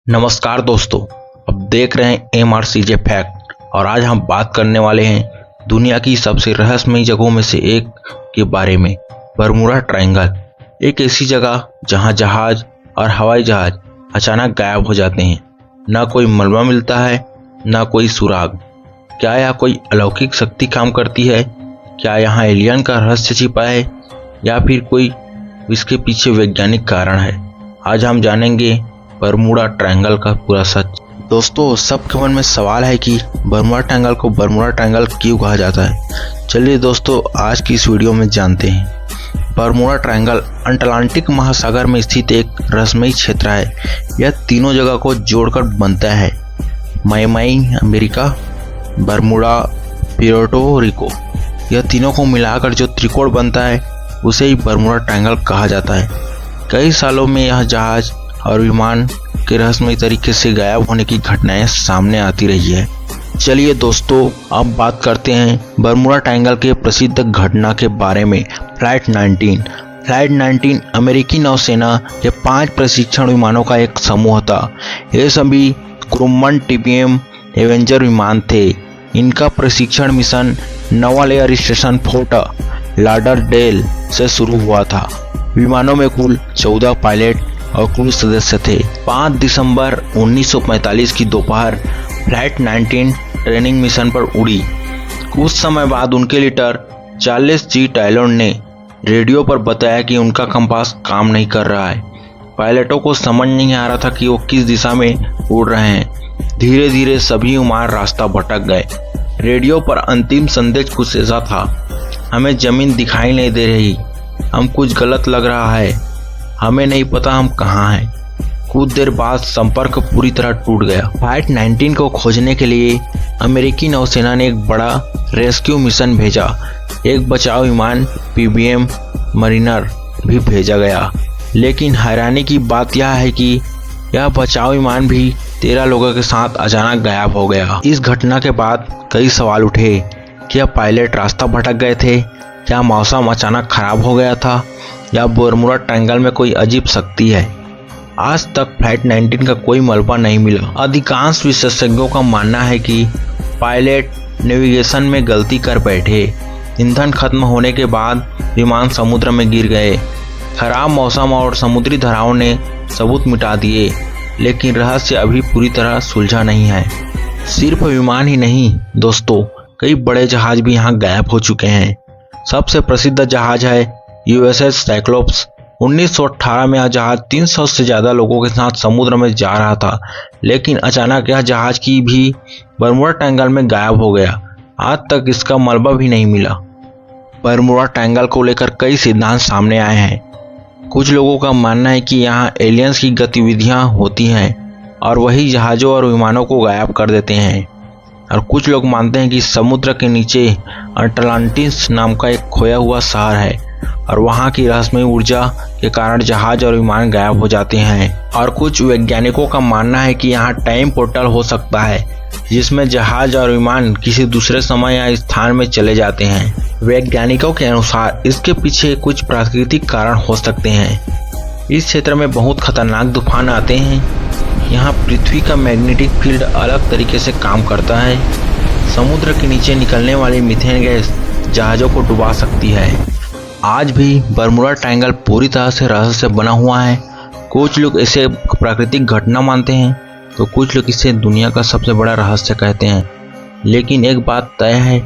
नमस्कार दोस्तों, अब देख रहे हैं MRCJ फैक्ट और आज हम बात करने वाले हैं दुनिया की सबसे रहस्यमयी जगहों में से एक के बारे में। बरमूडा ट्रायंगल एक ऐसी जगह जहां जहाज और हवाई जहाज अचानक गायब हो जाते हैं। ना कोई मलबा मिलता है, ना कोई सुराग। क्या यह कोई अलौकिक शक्ति काम करती है? क्या यहाँ एलियन का रहस्य छिपा है या फिर कोई इसके पीछे वैज्ञानिक कारण है? आज हम जानेंगे बरमूडा ट्रायंगल का पूरा सच। दोस्तों, सबके मन में सवाल है कि बरमूडा ट्रायंगल को बरमूडा ट्रायंगल क्यों कहा जाता है। चलिए दोस्तों, आज की इस वीडियो में जानते हैं। बरमूडा ट्रायंगल अटलांटिक महासागर में स्थित एक रहस्यमयी क्षेत्र है। यह तीनों जगह को जोड़कर बनता है Miami America, Bermuda, Puerto Rico. यह तीनों को मिलाकर जो त्रिकोण बनता है उसे ही बरमूडा ट्रायंगल कहा जाता है। कई सालों में यह जहाज और विमान के रहस्यमयी तरीके से गायब होने की घटनाएं सामने आती रही है। चलिए दोस्तों, अब बात करते हैं बरमूडा ट्रायंगल के प्रसिद्ध घटना के बारे में। फ्लाइट 19 अमेरिकी नौसेना के 5 प्रशिक्षण विमानों का एक समूह था। ये सभी ग्रुमन TPM एवेंजर विमान थे। इनका प्रशिक्षण mission naval air station Fort Lauderdale से शुरू हुआ था। विमानों में कुल 14 पायलट और क्रू सदस्य थे। 5 दिसंबर 1945 की दोपहर फ्लाइट 19 ट्रेनिंग मिशन पर उड़ी। कुछ समय बाद उनके लीडर चार्ल्स जी टायलर ने रेडियो पर बताया कि उनका कंपास काम नहीं कर रहा है। पायलटों को समझ नहीं आ रहा था कि वो किस दिशा में उड़ रहे हैं। धीरे धीरे सभी विमान रास्ता भटक गए। रेडियो पर अंतिम संदेश कुछ ऐसा था: हमें जमीन दिखाई नहीं दे रही, हम कुछ गलत लग रहा है, हमें नहीं पता हम कहाँ हैं। कुछ देर बाद संपर्क पूरी तरह टूट गया। फ्लाइट 19 को खोजने के लिए अमेरिकी नौसेना ने एक बड़ा रेस्क्यू मिशन भेजा। एक बचाव विमान PBM मरीनर भी भेजा गया। लेकिन हैरानी की बात यह है कि यह बचाव विमान भी 13 लोगों के साथ अचानक गायब हो गया। इस घटना के बाद कई सवाल उठे। क्या पायलट रास्ता भटक गए थे? क्या मौसम अचानक खराब हो गया था? या बरमूडा ट्रायंगल में कोई अजीब शक्ति है? आज तक फ्लाइट 19 का कोई मलबा नहीं मिला। अधिकांश विशेषज्ञों का मानना है कि पायलट नेविगेशन में गलती कर बैठे। ईंधन खत्म होने के बाद विमान समुद्र में गिर गए। खराब मौसम और समुद्री धाराओं ने सबूत मिटा दिए। लेकिन रहस्य अभी पूरी तरह सुलझा नहीं है। सिर्फ विमान ही नहीं दोस्तों, कई बड़े जहाज भी यहाँ गायब हो चुके हैं। सबसे प्रसिद्ध जहाज है USS साइक्लोप्स। 1918 में यह जहाज 300 से ज़्यादा लोगों के साथ समुद्र में जा रहा था। लेकिन अचानक यह जहाज की भी बरमूडा ट्रायंगल में गायब हो गया। आज तक इसका मलबा भी नहीं मिला। बरमूडा ट्रायंगल को लेकर कई सिद्धांत सामने आए हैं। कुछ लोगों का मानना है कि यहाँ एलियंस की गतिविधियाँ होती हैं और वही जहाज़ों और विमानों को गायब कर देते हैं। और कुछ लोग मानते हैं कि समुद्र के नीचे अटलांटिस नाम का एक खोया हुआ शहर है और वहाँ की रहस्यमयी ऊर्जा के कारण जहाज और विमान गायब हो जाते हैं। और कुछ वैज्ञानिकों का मानना है कि यहाँ टाइम पोर्टल हो सकता है, जिसमें जहाज और विमान किसी दूसरे समय या स्थान में चले जाते हैं। वैज्ञानिकों के अनुसार इसके पीछे कुछ प्राकृतिक कारण हो सकते हैं। इस क्षेत्र में बहुत खतरनाक तूफान आते हैं। यहाँ पृथ्वी का मैग्नेटिक फील्ड अलग तरीके से काम करता है। समुद्र के नीचे निकलने वाली मीथेन गैस जहाज़ों को डुबा सकती है। आज भी बरमूडा ट्रायंगल पूरी तरह से रहस्य से बना हुआ है। कुछ लोग इसे प्राकृतिक घटना मानते हैं तो कुछ लोग इसे दुनिया का सबसे बड़ा रहस्य कहते हैं। लेकिन एक बात तय है,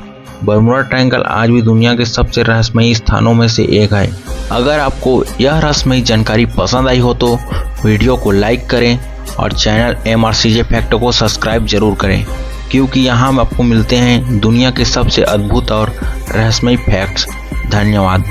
बरमूडा ट्रायंगल आज भी दुनिया के सबसे रहस्यमयी स्थानों में से एक है। अगर आपको यह रहस्यमयी जानकारी पसंद आई हो तो वीडियो को लाइक करें और चैनल MRCJ फैक्ट को सब्सक्राइब जरूर करें, क्योंकि यहाँ आपको मिलते हैं दुनिया के सबसे अद्भुत और रहस्यमयी फैक्ट्स। धन्यवाद।